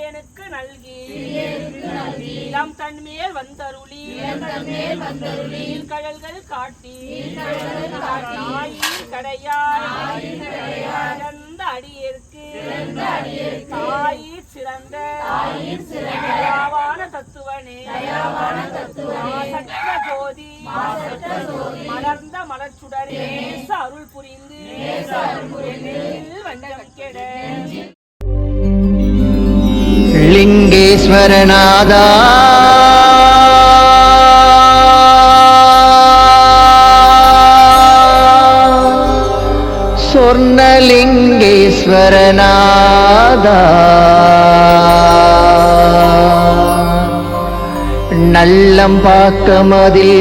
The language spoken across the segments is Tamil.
எனக்கு நல்கி இளம் தன்மேல் வந்தருளி கடல்கள் காட்டி ஆயின் கடையாய் சிறந்த அடியேற்கு தாயிற் சிறந்த தயாவான தத்துவனே சற்ற ஜோதி மலர்ந்த மலர்ச்சுடரே அருள் புரிந்து வண்ணம் கெட லிங்கேஸ்வரநாதா சொர்ணலிங்கேஸ்வரநாதா நல்லம்பாக்கமதில்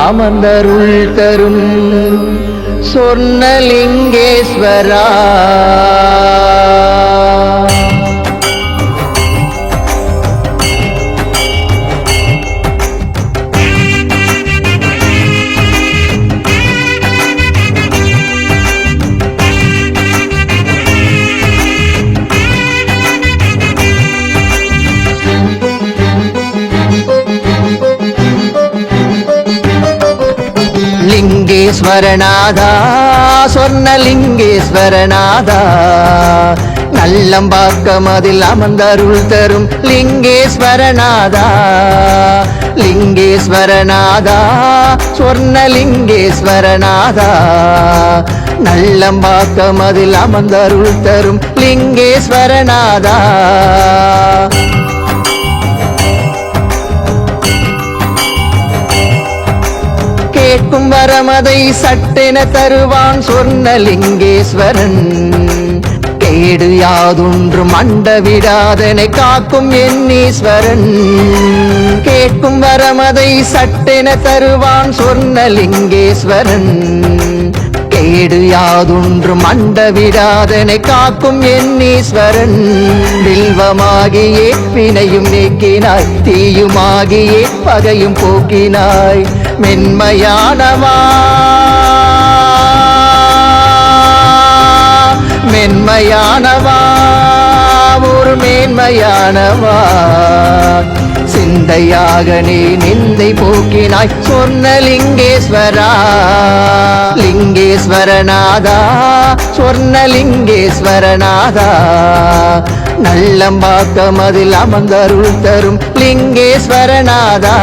அமர்ந்தருள் தரும் சொர்ணலிங்கேஸ்வரா லிங்கேஸ்வரநாதா சொர்ணலிங்கேஸ்வரநாதா நல்லம்பாக்கமதில் அமர்ந்தருள் தரும் லிங்கேஸ்வரநாதா லிங்கேஸ்வரநாதா சொர்ணலிங்கேஸ்வரநாதா நல்லம்பாக்கமதில் அமர்ந்தருள் தரும் லிங்கேஸ்வரநாதா கேட்கும் வரமதை சட்டென தருவான் சொர்ணலிங்கேஸ்வரன் கேடு யாதொன்று மண்ட விடாதனை காக்கும் என்னீஸ்வரன் கேட்கும் வரமதை சட்டென தருவான் சொர்ணலிங்கேஸ்வரன் கேடு யாதொன்று மண்ட விடாதனை காக்கும் என்னீஸ்வரன் வில்வமாகியே வினையும் நீக்கினாய் தீயுமாகியே பகையும் போக்கினாய் மென்மையானவா மென்மையானவா ஒரு மேன்மையானவா சிந்தையாக நீ நிந்தை போக்கினாய் சொர்ணலிங்கேஸ்வரா லிங்கேஸ்வரநாதா சொர்ணலிங்கேஸ்வரநாதா நல்லம்பாக்கமதில் அமர்ந்தருள் தரும் லிங்கேஸ்வரநாதா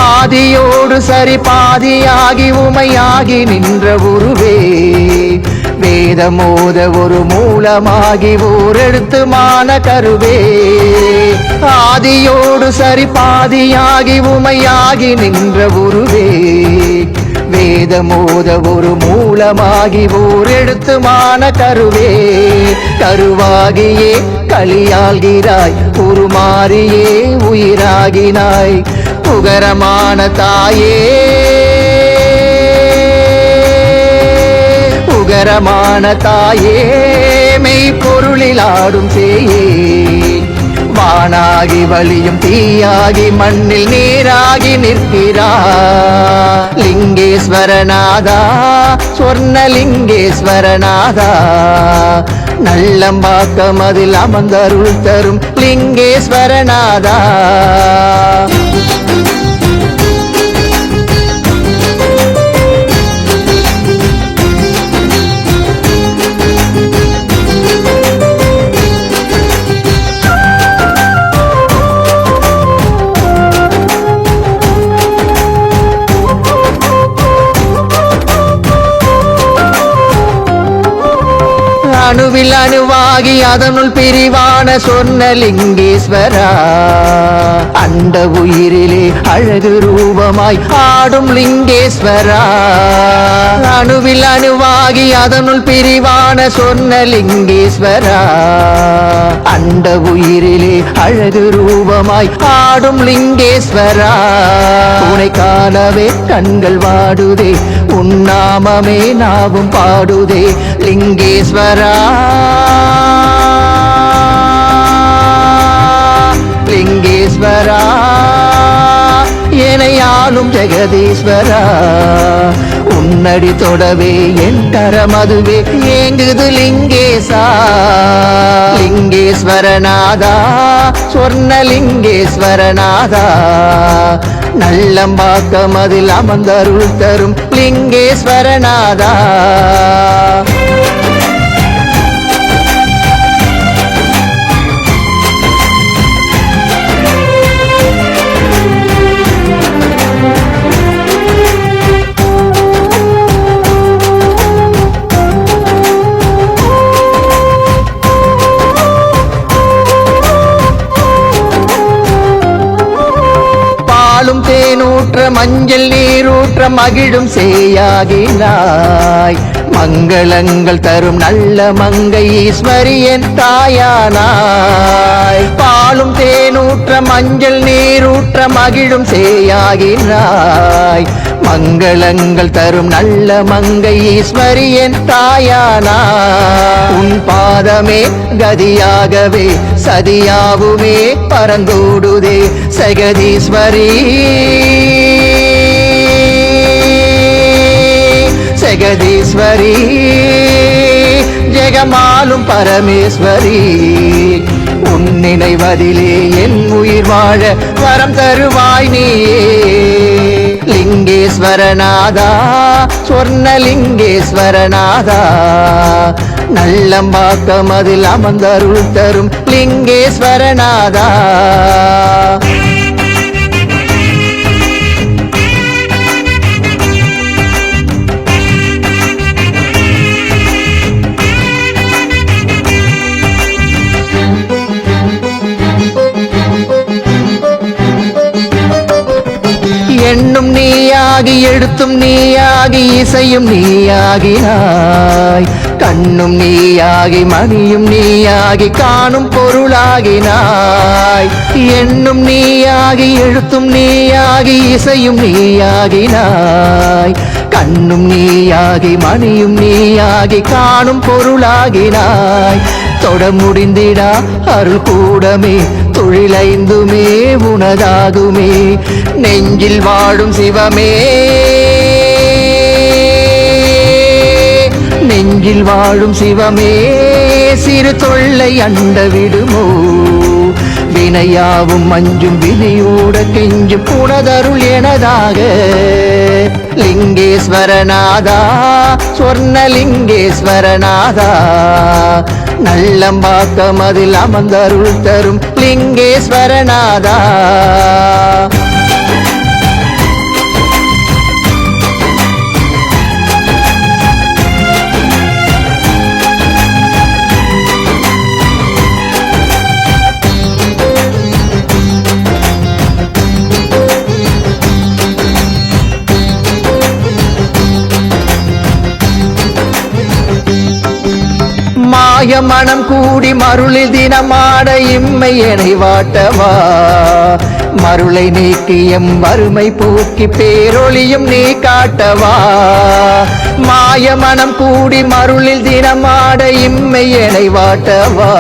ஆதியோடு சரி பாதியாகி உமையாகி நின்ற உருவே வேதமோத ஒரு மூலமாகி ஓரெழுத்து மான கருவே ஆதியோடு சரி பாதியாகி உமையாகி நின்ற உருவே வேதமோத ஒரு மூலமாகி ஓரெழுத்து மான கருவே கருவாகியே களியாள்கிறாய் உருமாறியே உயிராகினாய் உகரமான தாயே உகரமான தாயே மெய்ப்பொருளில் ஆடும் சேயே வானாகி வலியும் தீயாகி மண்ணில் நீராகி நிற்கிறாய் லிங்கேஸ்வரநாதா சொர்ணலிங்கேஸ்வரநாதா நல்லம்பாக்கமதில் அமர்ந்தருள் தரும் லிங்கேஸ்வரநாதா அணுவில் அணுவா அணுவாகி அதனுள் பிரிவான சொர்ணலிங்கேஸ்வரா அண்ட உயிரிலே அழகு ரூபமாய் ஆடும் லிங்கேஸ்வரா அணுவில் அணுவாகி அதனுள் பிரிவான சொர்ணலிங்கேஸ்வரா அண்ட உயிரிலே அழகு ரூபமாய் ஆடும் லிங்கேஸ்வரா உனை காணவே கண்கள் வாடுதே உன்னாமமே நாவும் பாடுதே லிங்கேஸ்வரா லிங்கேஸ்வரா எனையாளும் ஜெகதீஸ்வரா உன்னடி தொடவே என் கரமதுவே ஏங்குது லிங்கேசா லிங்கேஸ்வரநாதா சொர்ணலிங்கேஸ்வரநாதா நல்லம்பாக்கம் அதில் அமர்ந்தருள் தரும் லிங்கேஸ்வரநாதா தேனூற்ற மஞ்சள் நீரூற்ற மகிழும் சேயாகினாய் மங்களங்கள் தரும் நல்ல மங்கை ஈஸ்வரியன் தாயானாய் பாலும் தேனூற்ற மஞ்சள் நீரூற்ற மகிழும் சேயாகினாய் மங்களங்கள் தரும் நல்ல மங்கை ஈஸ்வரியன் தாயானாய் உன் பாதமே கதியாகவே சதியாவுமே பரந்தோடுதே ஜெகதீஸ்வரி ஜெகதீஸ்வரி ஜெகமாலும் பரமேஸ்வரி உன் நினைவதிலே என் உயிர் வாழ வரம் தருவாய் நீயே லிங்கேஸ்வரநாதா சொர்ணலிங்கேஸ்வரநாதா நல்லம்பாக்கம் அதில் அமர்ந்தருள் தரும் லிங்கேஸ்வரநாதா எண்ணும் நீயாகி எழுத்தும் நீயாகி இசையும் நீயாகினாய் கண்ணும் நீயாகி மணியும் நீயாகி காணும் பொருளாகினாய் எண்ணும் நீயாகி எழுத்தும் நீயாகி இசையும் நீயாகினாய் கண்ணும் நீயாகி மணியும் நீயாகி காணும் பொருளாகினாய் தொட முடிந்திடா அருள் கூடமே தொழிலைந்துமே உனதாகுமே நெஞ்சில் வாழும் சிவமே நெஞ்சில் வாழும் சிவமே சிறு தொல்லை அண்ட விடுமோ வினையாவும் மஞ்சும் வினையோட கெஞ்சும் உனதருள் எனதாக லிங்கேஸ்வரநாதா சொர்ணலிங்கேஸ்வரநாதா நல்லம்பாக்கம் அதில் அமர்ந்தருள் தரும் லிங்கேஸ்வரநாதா மாய மனம் கூடி மருளில் தினமாட இம்மை எனை வாட்டவா மருளை நீக்கி எம் வறுமை போக்கி பேரொளியும் நீ காட்டவா மாய மனம் கூடி மருளில் தினமாட இம்மை எனை வாட்டவா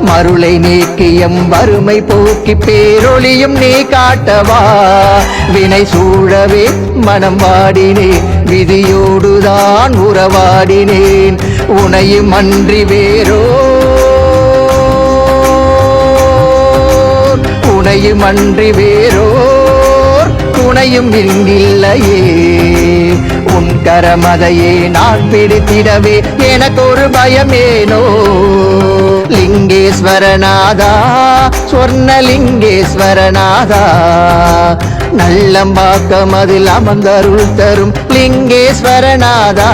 மருளை நீக்கி எம் வறுமை போக்கி பேரொளியும் நீ காட்டவா வினை சூழவே மனம் வாடினேன் விதியோடுதான் உறவாடினேன் உனையும் அன்றி வேறோ உனையும் அன்றி வேறோர் துணையும் இங்கில்லையே உன் கரமதையே நான் பிடித்திடவே எனக்கொரு பயமேனோ லிங்கேஸ்வரநாதா சொர்ணலிங்கேஸ்வரநாதா நல்லம்பாக்கம் அதில் அமர்ந்தருள் தரும் லிங்கேஸ்வரநாதா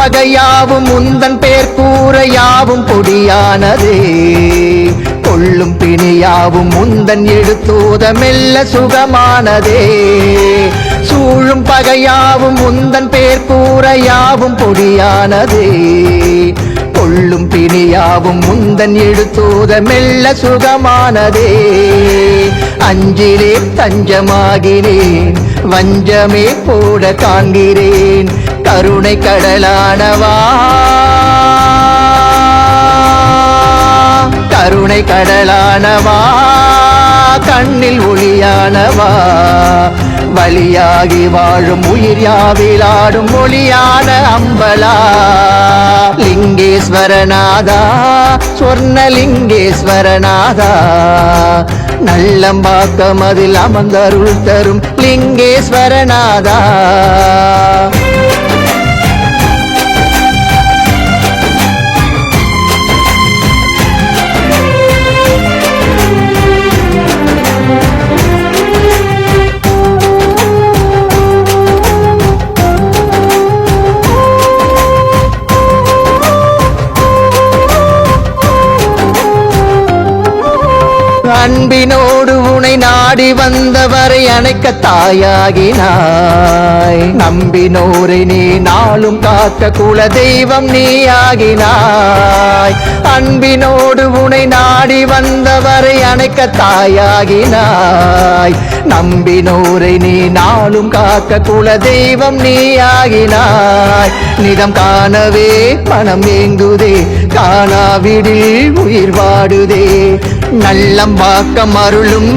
பகையாவும் உந்தன் பேர் கூற யாவும் பொடியானதே கொள்ளும் பிணியாவும் முந்தன் எடுத்தோத மெல்ல சுகமானதே சூழும் பகையாவும் முந்தன் பேர் கூற யாவும் பொடியானதே கொள்ளும் பிணியாவும் முந்தன் எடுத்தோத மெல்ல சுகமானதே அஞ்சிலே தஞ்சமாகினேன் வஞ்சமே போட காண்கிறேன் கருணை கடலானவா கருணை கடலானவா கண்ணில் ஒளியானவா வலியாகி வாழும் உயிர் யாவிலாடும் மொழியான அம்பலா லிங்கேஸ்வரநாதா சொர்ணலிங்கேஸ்வரநாதா நல்லம்பாக்கம் அதில் அமர்ந்தருள் தரும் லிங்கேஸ்வரநாதா அன்பினோடு உனை நாடி வந்தவரை அணைக்க தாயாகினாய் நம்பினோரை நீ நாளும் காக்க குல தெய்வம் நீ ஆகினாய் அன்பினோடு உனை நாடி வந்தவரை அணைக்க தாயாகினாய் நம்பினோரை நீ நாளும் காக்க குல தெய்வம் நீ ஆகினாய் நிதம் காணவே மனம் ஏங்குதே காணாவிடில் உயிர் வாடுதே நல்லம்பாக்கம் அருளும்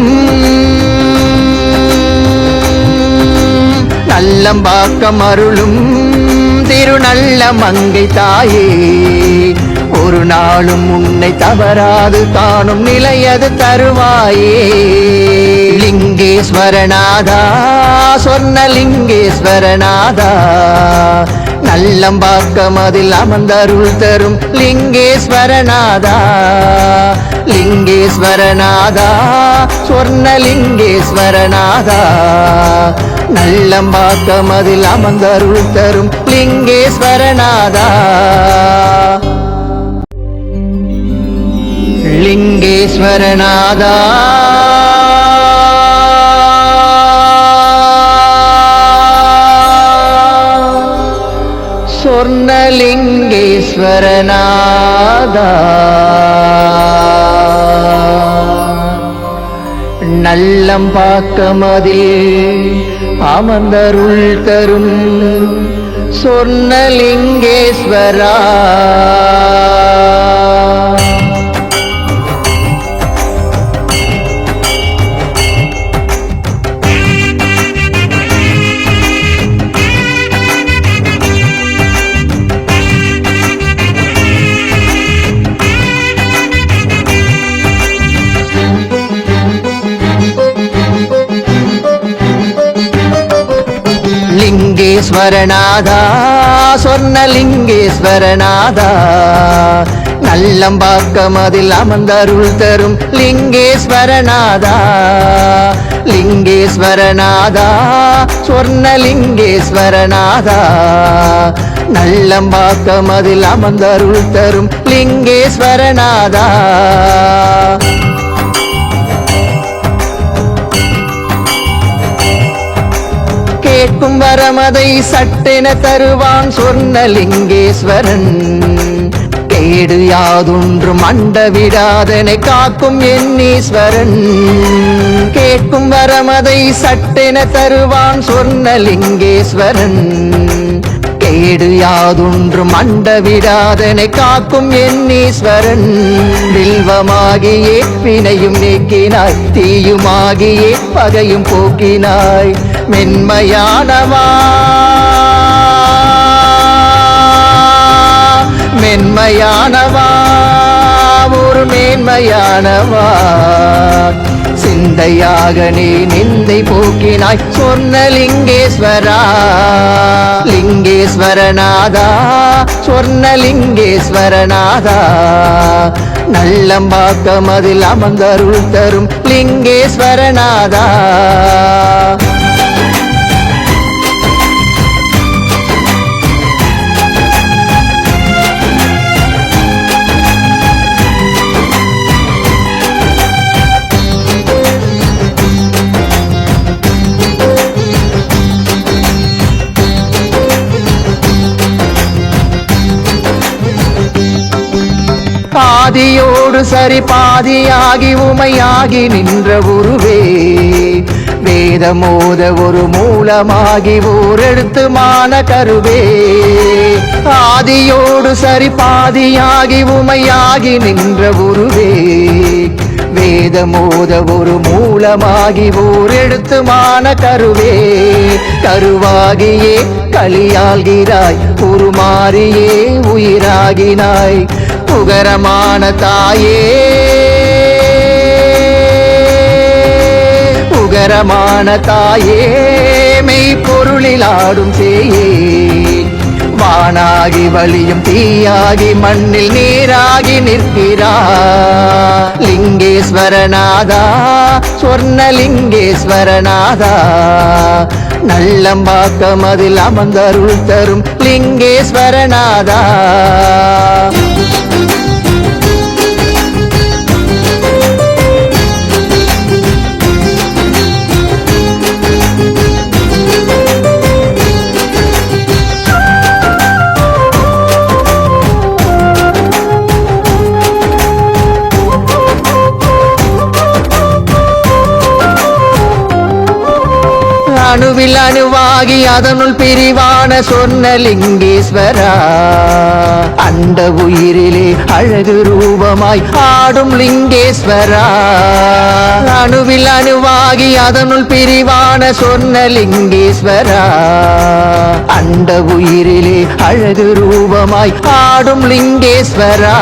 நல்லம்பாக்கம் அருளும் திருநல்ல மங்கை தாயே ஒரு நாளும் உன்னை தவறாது காணும் நிலையது தருவாயே லிங்கேஸ்வரநாதா சொர்ணலிங்கேஸ்வரநாதா நல்லம்பாக்கம் அதில் அமர்ந்தருள் தரும் லிங்கேஸ்வரநாதா லிங்கேஸ்வரநாதா சொர்ணலிங்கேஸ்வரநாதா நல்லம்பாக்கம் அதில் அமர்ந்தருள் தரும் லிங்கேஸ்வரநாதா லிங்கேஸ்வரநாதா சொர்ணலிங்கேஸ்வரநாதா நல்லம்பாக்கம் அதில் அமர்ந்தருள் தரும் சொர்ணலிங்கேஸ்வரா லிங்கேஸ்வரநாதா சொர்ணலிங்கேஸ்வரநாதா நல்லம்பாக்கம் அதில் அமர்ந்தருள் தரும் லிங்கேஸ்வரநாதா லிங்கேஸ்வரநாதா சொர்ணலிங்கேஸ்வரநாதா நல்லம்பாக்கம் அதில் அமர்ந்தருள் தரும் லிங்கேஸ்வரநாதா கேட்கும் வரமதை சட்டென தருவான் சொர்ணலிங்கேஸ்வரன் கேடு யாதொன்றும் அண்ட விடாதனை காக்கும் எண்ணீஸ்வரன் கேட்கும் வரமதை சட்டென தருவான் சொர்ணலிங்கேஸ்வரன் கேடு யாதொன்றும் அண்ட விடாதனை காக்கும் எண்ணீஸ்வரன் வில்வமாகியே வினையும் நீக்கினாய் தீயுமாகியே பகையும் போக்கினாய் மென்மையானவா மென்மையானவா ஒரு மேன்மையானவா சிந்தையாக நீ நிந்தை போக்கினாய் சொர்ணலிங்கேஸ்வரா லிங்கேஸ்வரநாதா சொர்ணலிங்கேஸ்வரநாதா நல்லம்பாக்கம் அதில் அமர்ந்தருள் தரும் லிங்கேஸ்வரநாதா ஆதியோடு சரி பாதியாகி உமையாகி நின்ற உருவே வேதமோத ஒரு மூலமாகி ஓரெழுத்து மான கருவே ஆதியோடு சரி பாதியாகி உமையாகி நின்ற உருவே வேதமோத ஒரு மூலமாகி ஓரெழுத்து மான கருவே கருவாகியே களியாள்கிறாய் உருமாறியே உயிராகினாய் உகரமான தாயே உகரமான தாயே மெய்ப்பொருளில் ஆடும் சேயே வானாகி வழியும் தீயாகி மண்ணில் நீராகி நிற்கிறார் லிங்கேஸ்வரநாதா சொர்ணலிங்கேஸ்வரநாதா நல்லம்பாக்கம் அதில் அமர்ந்தருள் தரும் லிங்கேஸ்வரநாதா அணுவில் அணுவாகி அதனுள் பிரிவான சொர்ணலிங்கேஸ்வரா அண்ட உயிரிலே அழகு ரூபமாய் ஆடும் லிங்கேஸ்வரா அணுவில் அணுவாகி அதனுள் பிரிவான சொர்ணலிங்கேஸ்வரா அண்ட உயிரிலே அழகு ரூபமாய் ஆடும் லிங்கேஸ்வரா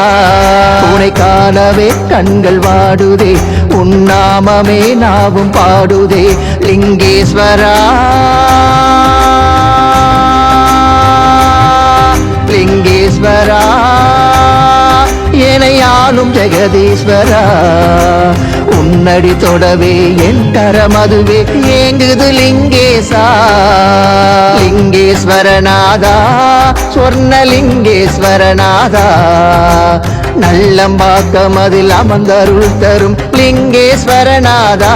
உனை காணவே கண்கள் வாடுதே உன்னாமமே நாவும் பாடுதே லிங்கேஸ்வரா லிங்கேஸ்வரா எனையாளும் ஜெகதீஸ்வரா உன்னடி தொடவே என் கரமதுவே ஏங்குது லிங்கேசா லிங்கேஸ்வரநாதா சொர்ணலிங்கேஸ்வரநாதா நல்லம்பாக்கம் அதில் அமர்ந்தருள் தரும் லிங்கேஸ்வரநாதா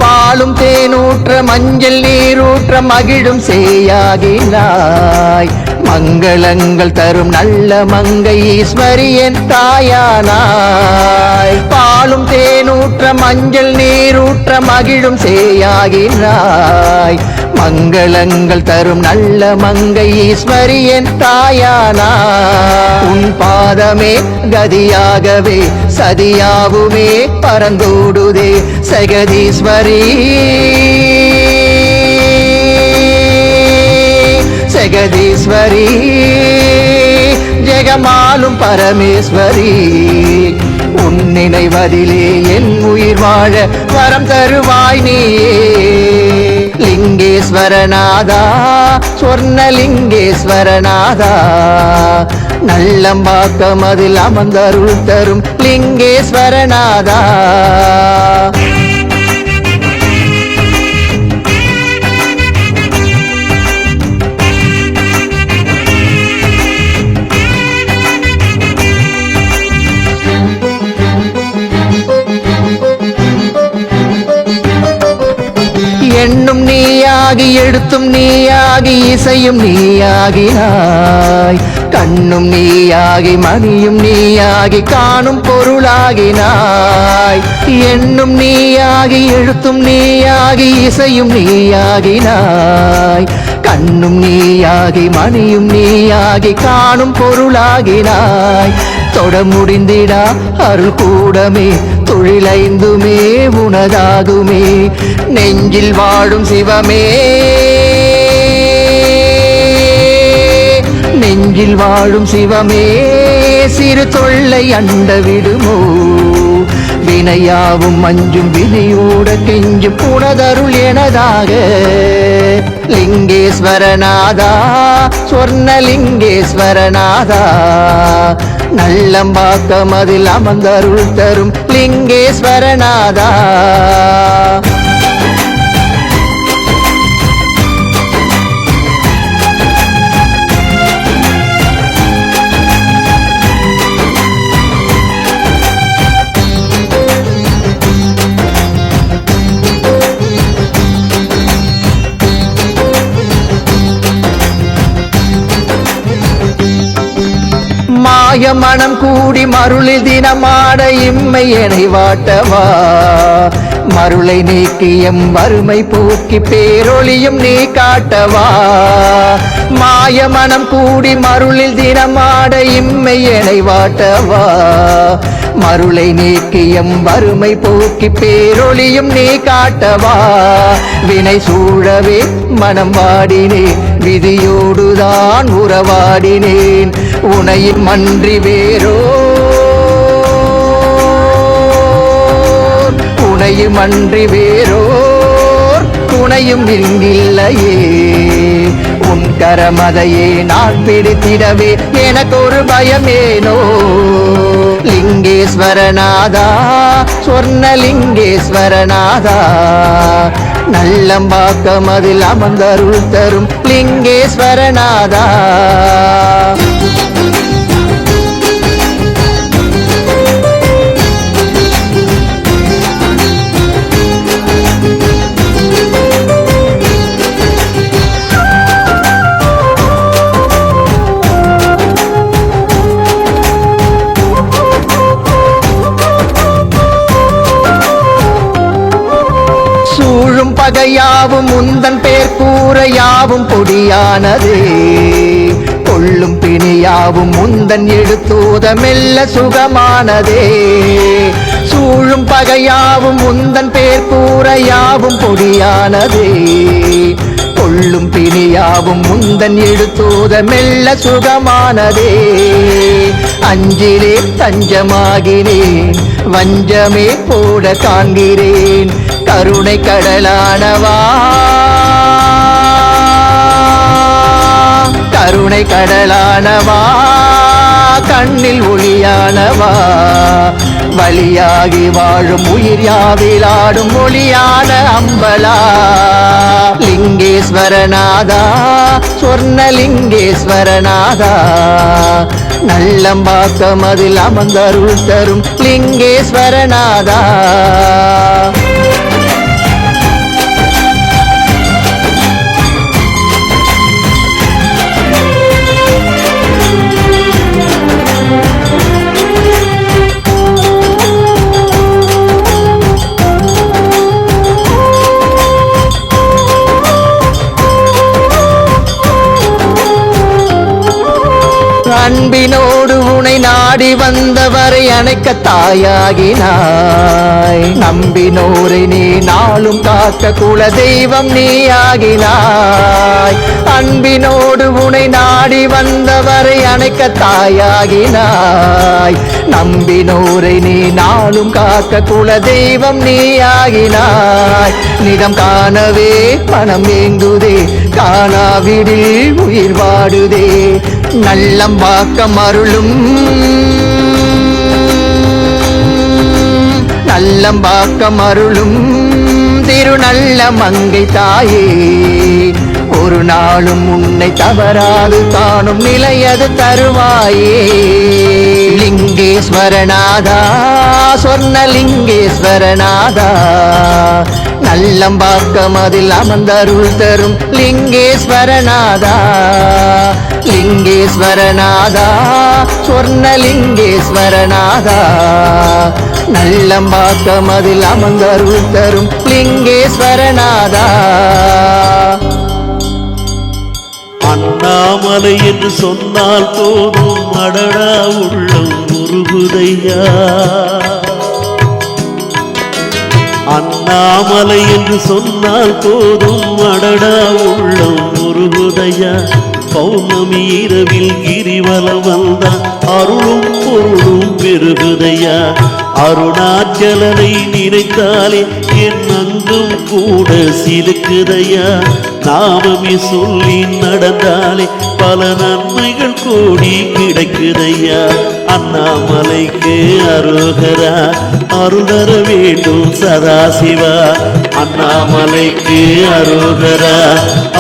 பாலும் தேனூற்ற மஞ்சள் நீரூற்ற மகிழும் சேயாகினாய் மங்களங்கள் தரும் நல்ல மங்கை ஈஸ்வரியன் தாயானாய் பாலும் தேனூற்ற மஞ்சள் நீரூற்ற மகிழும் சேயாகினாய் மங்களங்கள் தரும் நல்ல மங்கை ஈஸ்வரியன் தாயானாய் உன் பாதமே கதியாகவே சதியாவுமே பரந்தோடுதே ஜெகதீஸ்வரி ஜெகதீஸ்வரி ஜெகமாலும் பரமேஸ்வரி உன் நினைவதிலே என் உயிர் வாழ வரம் தருவாய் நீயே லிங்கேஸ்வரநாதா சொர்ணலிங்கேஸ்வரநாதா நல்லம்பாக்கம் அதில் அமர்ந்தருள் தரும் லிங்கேஸ்வரநாதா எண்ணும் நீயாகி எழுத்தும் நீயாகி இசையும் நீயாகினாய் கண்ணும் நீயாகி மணியும் நீயாகி காணும் பொருளாகினாய் எண்ணும் நீயாகி எழுத்தும் நீயாகி இசையும் நீயாகினாய் கண்ணும் நீயாகி மணியும் நீயாகி காணும் பொருளாகினாய் தொட முடிந்திடா அருள் கூடமே தொழிலைந்துமே உனதாகுமே நெஞ்சில் வாழும் சிவமே நெஞ்சில் வாழும் சிவமே சிறு தொல்லை அண்ட விடுமோ வினையாவும் மஞ்சும் வினையோட கெஞ்சும் உனதருள் எனதாக லிங்கேஸ்வரநாதா சொர்ணலிங்கேஸ்வரநாதா நல்லம்பாக்கம் அதில் அமர்ந்தருள் தரும் லிங்கேஸ்வரநாதா மாய மனம் கூடி மருளில் தினமாட இம்மை எனை வாட்டவா மருளை நீக்கி எம் வறுமை போக்கி பேரொளியும் நீ காட்டவா மாய மனம் கூடி மருளில் தினமாட இம்மை எனை வாட்டவா மருளை நீக்கி எம் வறுமை போக்கி பேரொளியும் நீ காட்டவா வினை சூழவே மனம் வாடினேன் விதியோடுதான் உறவாடினேன் உனையின் மன்றி வேறோ உனையும் அன்றி வேறோர் துணையும் இங்கில்லையே உன் கரமதையே நான் பிடித்திடவே எனக்கொரு பயமேனோ லிங்கேஸ்வரநாதா சொர்ணலிங்கேஸ்வரநாதா நல்லம்பாக்கம் அதில் அமர்ந்தருள் தரும் லிங்கேஸ்வரநாதா பகையாவும் முந்தன் பேர் கூற யாவும் பொடியானதே கொள்ளும் பிணியாவும் முந்தன் எடுத்தோத மெல்ல சுகமானதே சூழும் பகையாவும் முந்தன் பேர் கூற யாவும் பொடியானதே கொள்ளும் பிணியாவும் முந்தன் எடுத்தோத மெல்ல சுகமானதே அஞ்சிலே தஞ்சமாகினேன் வஞ்சமே போட காண்கிறேன் கருணை கடலானவா கருணை கடலானவா கண்ணில் ஒளியானவா வழியாகி வாழும் உயிர் யாவிலாடும் மொழியான அம்பலா லிங்கேஸ்வரநாதா சொர்ணலிங்கேஸ்வரநாதா நல்லம்பாக்கம் அதில் அமர்ந்தருள் தரும் லிங்கேஸ்வரநாதா அன்பினோடு உனை நாடி வந்தவரை அணைக்க தாயாகினாய் நம்பினோரை நீ நாளும் காக்க குல தெய்வம் நீ ஆகினாய் அன்பினோடு உனை நாடி வந்தவரை அணைக்க தாயாகினாய் நம்பினோரை நீ நாளும் காக்க குல தெய்வம் நீ ஆகினாய் நிதம் காணவே பணம் ஏங்குதே காணாவிடில் உயிர் வாடுதே நல்லம்பாக்கம் அருளும் நல்லம்பாக்கம் அருளும் திருநல்ல மங்கை தாயே ஒரு நாளும் உன்னை தவறாது காணும் நிலையது தருவாயே லிங்கேஸ்வரநாதா சொர்ணலிங்கேஸ்வரநாதா நல்லம்பாக்கம் அதில் அமர்ந்தருள் தரும் லிங்கேஸ்வரநாதா லிங்கேஸ்வரநாதா சொர்ணலிங்கேஸ்வரநாதா நல்லம்பாக்கம் அதில் அமர்ந்தருள் தரும் லிங்கேஸ்வரநாதா அண்ணாமலை என்று சொன்னால் போதும் அடடா உள்ளம் உருகுதையா அண்ணாமலை என்று சொன்னால் போதும் அடடா உள்ளம் உருகுதையா பௌர்ணமி இரவில் கிரிவலம் வந்தான் அருளும் பொருளும் பெருகுதையா அருணாச்சலனை நினைத்தாலே என் அங்கும் கூட சிலுக்குதையா நாமமே சொல்லி நடந்தாலே பல நன்மைகள் கோடி கிடைக்குதையா அண்ணாமலைக்கு அருகரா அருளர வேண்டும் சதாசிவா அண்ணாமலைக்கு அருகரா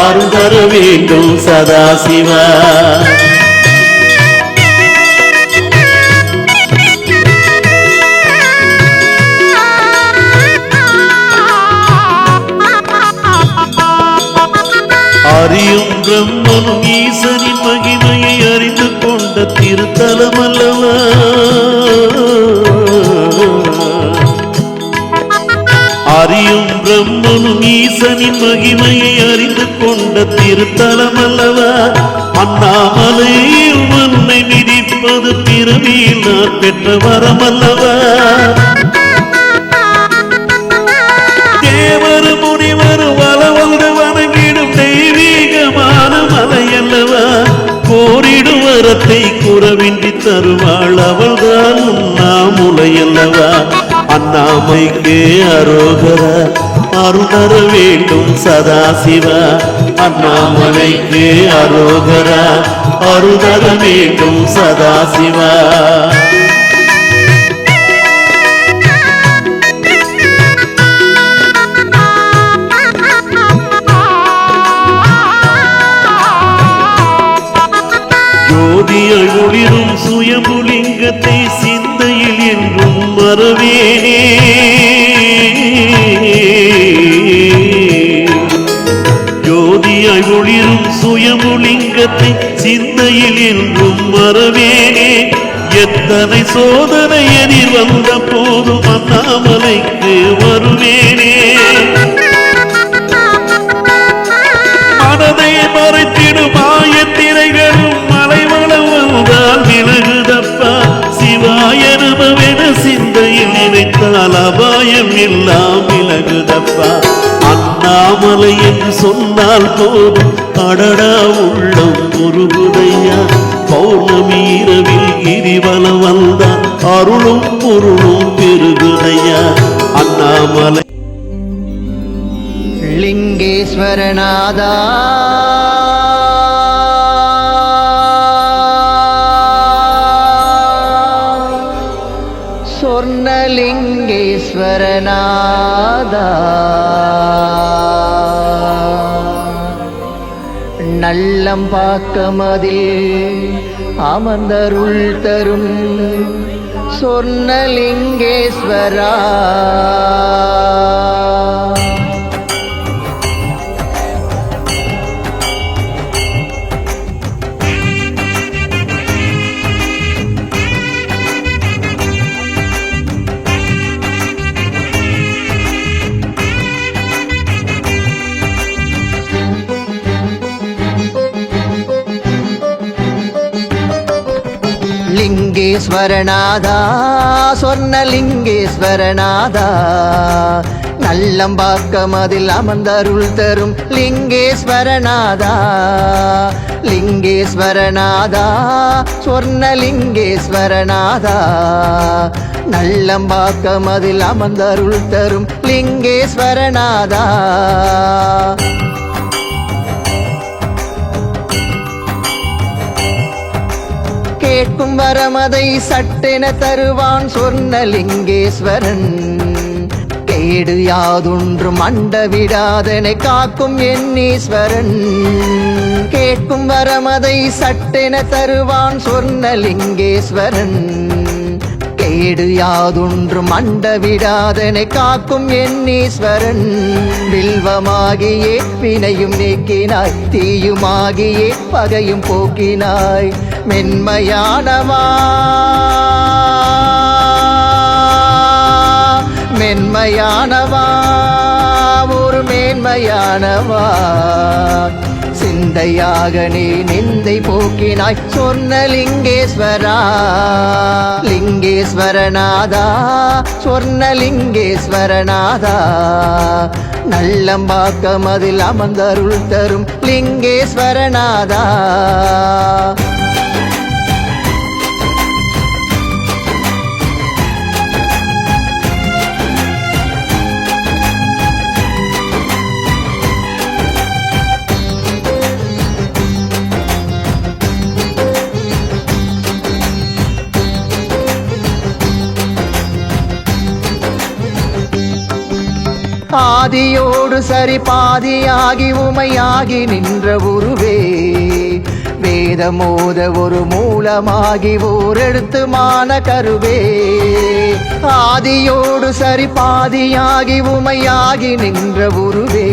அருளர வேண்டும் சதாசிவா அறியும் பிரம்மனும் ஈசனின் மகிமையை அறிந்து கொண்ட திருத்தலம அல்லவா அறியும் பிரம்மனும் ஈசனின் மகிமையை அறிந்து கொண்ட திருத்தலம் அல்லவா அண்ணாமலையில் மண்ணை மிதிப்பது பிறவியில் நான் பெற்ற வரம் அல்லவா தேவர் முனிவர் வளவல்டு வணங்கிடும் தெய்வீகமான மலை அல்லவா கோரிடும் வரத்தை குறவின்றி தருவாள் அவள்தான் உண்ணாமுலை அல்லவா அண்ணாமைக்கு அரோகரா அருணர வேண்டும் சதாசிவா அண்ணாமலைக்கு அரோகரா அருணர வேண்டும் சதாசிவா ஜோதியாய் ஒளிரும் சுயம்புலிங்கத்தை சிந்தையில் என்றும் மறவேனே ஜோதியாய் ஒளிரும் சுயம்புலிங்கத்தை சிந்தையில் என்றும் மறவேனே எத்தனை சோதனை எதிர் வந்த போதும் அண்ணாமலைக்கு வருவேனே மனதை மறைத்திடும் மாயத்திரைகளும் விலகுதப்பா சிவாய நமவென சிந்தையில் நினைத்தால் அபாயம் எல்லாம் விலகுதப்பா அண்ணாமலை என்று சொன்னால் போதும் அடடா உள்ளம் உருகுதையா பௌர்ணமி இரவில் கிரிவலம் வந்தான் அருளும் பொருளும் பெருகுதையா அண்ணாமலை லிங்கேஸ்வரநாதா சொர்ணலிங்கேஸ்வரநாதா நல்லம்பாக்கமதில் அமர்ந்தருள் தரும் சொர்ணலிங்கேஸ்வரா லிங்கேஸ்வரநாதா சொர்ணலிங்கேஸ்வரநாதா நல்லம்பாக்கமதில் அமர்ந்தருள் தரும் லிங்கேஸ்வரநாதா லிங்கேஸ்வரநாதா சொர்ணலிங்கேஸ்வரநாதா நல்லம்பாக்கமதில் அமர்ந்தருள் தரும் லிங்கேஸ்வரநாதா கேட்கும் வரமதை சட்டென தருவான் சொர்ணலிங்கேஸ்வரன் கேடு யாதொன்றும் அண்ட விடாதனை காக்கும் எண்ணீஸ்வரன் கேட்கும் வரமதை சட்டென தருவான் சொர்ணலிங்கேஸ்வரன் கேடு யாதொன்றும் அண்ட விடாதனை காக்கும் எண்ணீஸ்வரன் வில்வமாகியே வினையும் நீக்கினாய் தீயுமாகியே பகையும் போக்கினாய் மென்மையானவா மென்மையானவா ஒரு மேன்மையானவா சிந்தையாக நீ நிந்தை போக்கினாய் சொர்ணலிங்கேஸ்வரா லிங்கேஸ்வரநாதா சொர்ணலிங்கேஸ்வரநாதா நல்லம்பாக்கமதில் அமர்ந்தருள் தரும் லிங்கேஸ்வரநாதா ஆதியோடு சரி பாதியாகி உமையாகி நின்ற உருவே வேதமோத ஒரு மூலமாகி ஓரெடுத்து மான கருவே ஆதியோடு சரி பாதியாகி உமையாகி நின்ற உருவே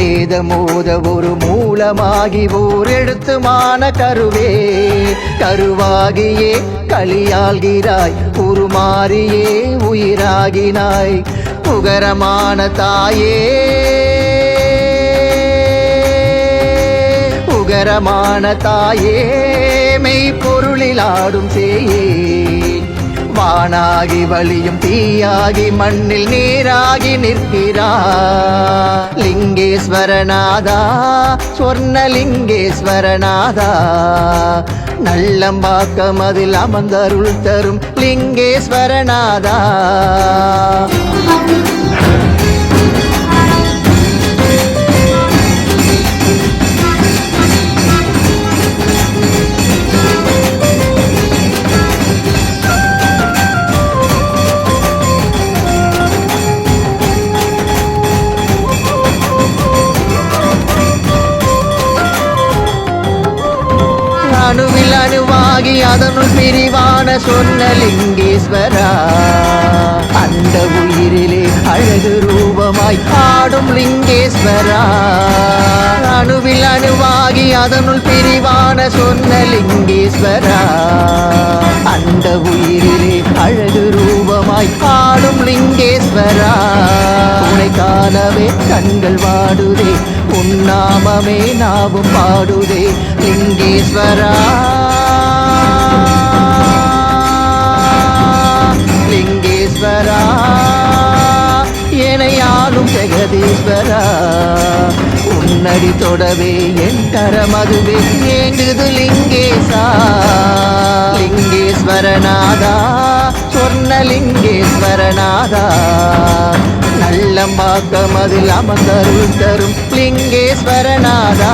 வேதமோத ஒரு மூலமாகி ஓர் எழுத்துமான கருவே கருவாகியே களியாள்கிறாய் உருமாறியே உயிராகினாய் உகரமான தாயே உகரமான தாயே மெய்ப்பொருளில் ஆடும் சேயே வானாகி வழியும் தீயாகி மண்ணில் நீராகி நிற்கிறார் லிங்கேஸ்வரநாதா சொர்ணலிங்கேஸ்வரநாதா நல்லம்பாக்கம் அதில் அமர்ந்தருள் தரும் லிங்கேஸ்வரநாதா அணுவில் அணுவாகி அதனுள் பிரிவான சொர்ணலிங்கேஸ்வரா அந்த உயிரிலே அழகு ரூபமாய் ஆடும் லிங்கேஸ்வரா அணுவில் அணுவாகி அதனுள் பிரிவான சொர்ணலிங்கேஸ்வரா அந்த உயிரிலே அழகு ரூபமாய் ஆடும் லிங்கேஸ்வரா உனை காணவே கண்கள் வாடுதே உன்னாமமே நாவும் பாடுதே லிங்கேஸ்வரா லிங்கேஸ்வரா எனையாளும் ஜெகதீஸ்வரா உன்னடி தொடவே என் கரமதுவே ஏங்குது லிங்கேசா லிங்கேஸ்வரநாதா சொர்ணலிங்கேஸ்வரநாதா நல்லம்பாக்கம் அதில் அமர்ந்தருள் தரும் லிங்கேஸ்வரநாதா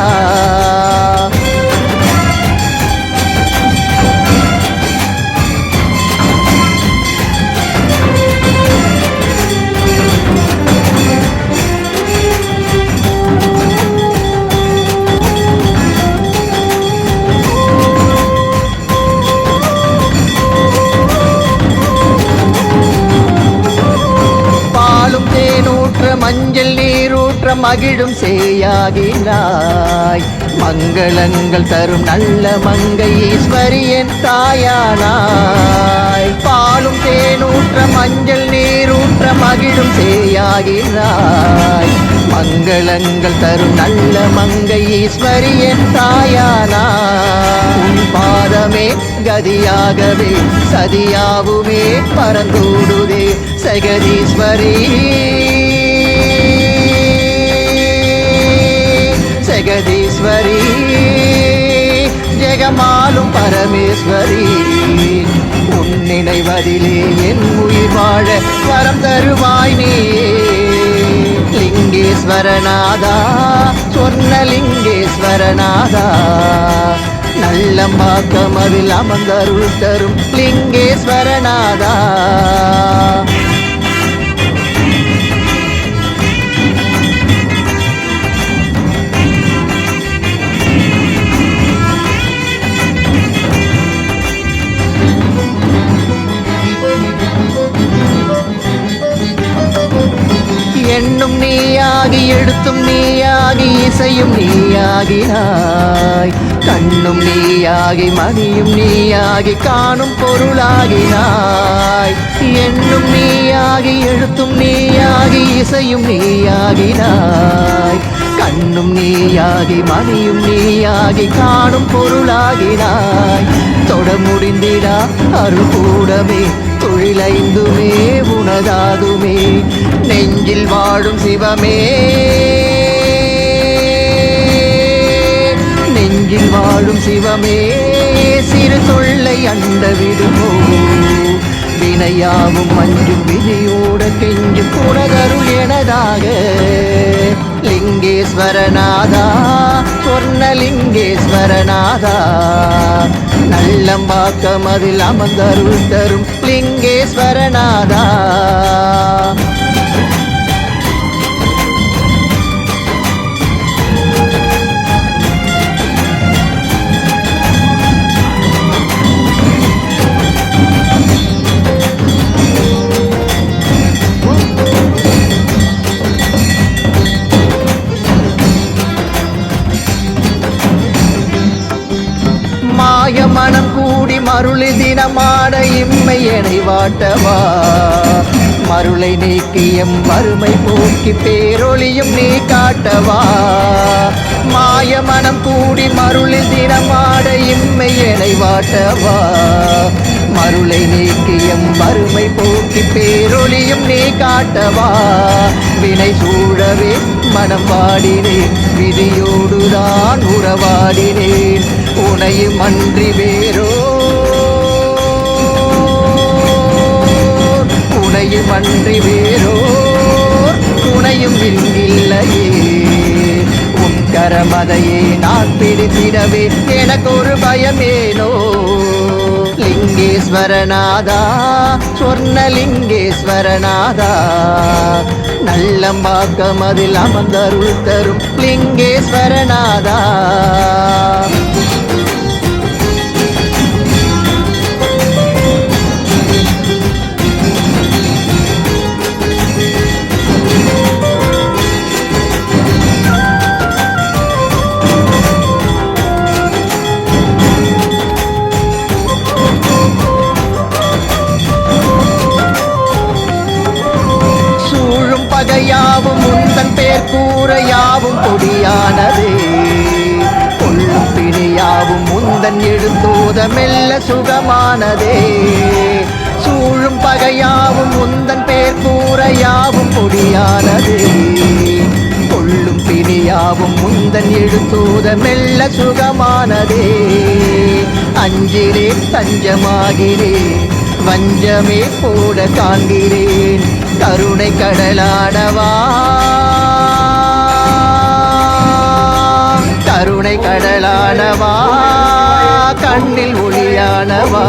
மஞ்சள் நீரூற்ற மகிழும் சேயாகினாய் மங்களங்கள் தரும் நல்ல மங்கை ஈஸ்வரியன் தாயானாய் பாலும் தேனூற்ற மஞ்சள் நீரூற்ற மகிழும் சேயாகினாய் மங்களங்கள் தரும் நல்ல மங்கை ஈஸ்வரியன் தாயானாய் உன் பாதமே கதியாகவே சதியாவுமே பரந்தூடுதே ஜெகதீஸ்வரி ஜெகதீஸ்வரி ஜெகமாலும் பரமேஸ்வரி உன் நினைவதிலே என் உயிர் வாழ வரம் தருவாய் நீயே லிங்கேஸ்வரநாதா சொர்ணலிங்கேஸ்வரநாதா நல்லம்பாக்கம் அதில் அமர்ந்தருள் தரும் லிங்கேஸ்வரநாதா எண்ணும் நீயாகி எழுத்தும் நீயாகி இசையும் நீயாகினாய் கண்ணும் நீயாகி மணியும் நீயாகி காணும் பொருளாகினாய் எண்ணும் நீயாகி எழுத்தும் நீயாகி இசையும் நீயாகினாய் கண்ணும் நீயாகி மணியும் நீயாகி காணும் பொருளாகினாய் தொட முடிந்திடா அருள் கூடமே தொழிலைந்துமே உனதாகுமே நெஞ்சில் வாழும் சிவமே நெஞ்சில் வாழும் சிவமே சிறு தொல்லை அண்ட விடுமோ வினையாவும் மஞ்சும் விதியோட கெஞ்சும் உனதருள் எனதாக லிங்கேஸ்வரநாதா சொர்ணலிங்கேஸ்வரநாதா நல்லம்பாக்கம் அதில் அமர்ந்தருள் தரும் லிங்கேஸ்வரநாதா அருளி தினமாட இம்மை எனை வாட்டவா மருளை நீக்கியம் வறுமை போக்கி பேரொளியும் நீ காட்டவா மாய மனம் கூடி மருளில் தினமாட இம்மை எனை வாட்டவா மருளை நீக்கியம் வறுமை போக்கி பேரொளியும் நீ காட்டவா வினை சூழவே மனம் வாடினேன் விதியோடுதான் உறவாடினேன் உனையும் அன்றி வேறோ உனையும் அன்றி வேறோர் துணையும் இல்லையே உன் கரமதையே நான் பிடித்திடவே எனக்கு ஒரு பயமேனோ லிங்கேஸ்வரநாதா சொர்ணலிங்கேஸ்வரநாதா நல்லம்பாக்கம் அதில் அமர்ந்தருள் தரும் லிங்கேஸ்வரநாதா பகையாவும் உந்தன் பேர் கூற யாவும் பொடியானதே கொள்ளும் பிணியாவும் உந்தன் எடுத்தோத மெல்ல சுகமானதே சூழும் பகையாவும் உந்தன் பேர் கூற யாவும் பொடியானதே கொள்ளும் பிணியாவும் உந்தன் எடுத்தோத மெல்ல சுகமானதே அஞ்சிலே தஞ்சமாகிறேன் வஞ்சமே போட காண்கிறேன் கருணை கடலானவா கருணை கடலானவா கண்ணில் ஒளியானவா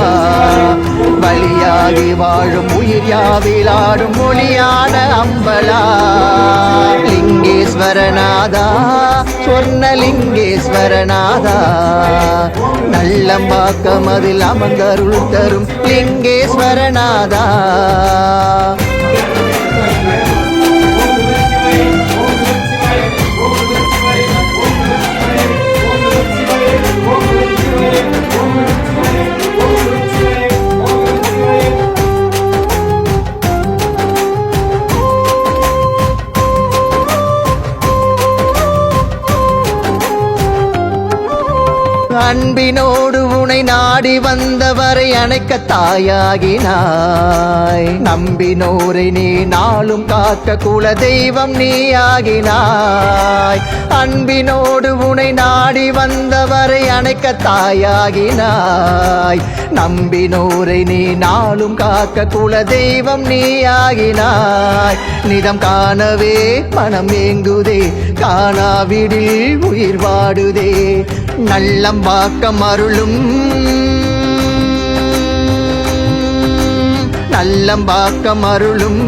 பலியாகி வாழும் உயிர் யாவிலாடும் மொழியான அம்பலா லிங்கேஸ்வரநாதா சொர்ணலிங்கேஸ்வரநாதா நல்லம்பாக்கம் அதில் அமர்ந்தருள் தரும் லிங்கேஸ்வரநாதா அன்பினோடு உனை நாடி வந்தவரை அணைக்க தாயாகினாய் நம்பினோரை நீ நாளும் காக்க குல தெய்வம் நீ ஆகினாய் அன்பினோடு உனை நாடி வந்தவரை அணைக்க தாயாகினாய் நம்பினோரை நீ நாளும் காக்க குல தெய்வம் நீ ஆகினாய் நிதம் காணவே மனம் ஏங்குதே காணாவிடில் உயிர் வாடுதே நல்லம்பாக்கம் அருளும் நல்லம்பாக்கம் அருளும்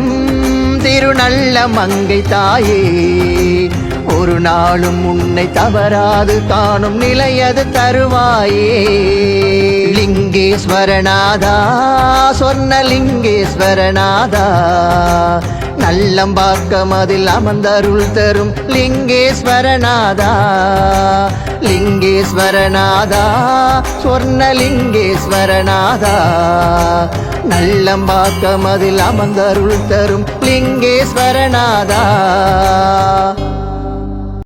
திருநல்ல மங்கை தாயே ஒரு நாளும் உன்னை தவறாது காணும் நிலையது தருவாயே லிங்கேஸ்வரநாதா சொர்ணலிங்கேஸ்வரநாதா நல்லம்பாக்கம் அதில் அமர்ந்தருள் தரும் லிங்கேஸ்வரநாதா லிங்கேஸ்வரநாதா சொர்ணலிங்கேஸ்வரநாதா நல்லம்பாக்கம் அதில் அமர்ந்தருள் தரும் லிங்கேஸ்வரநாதா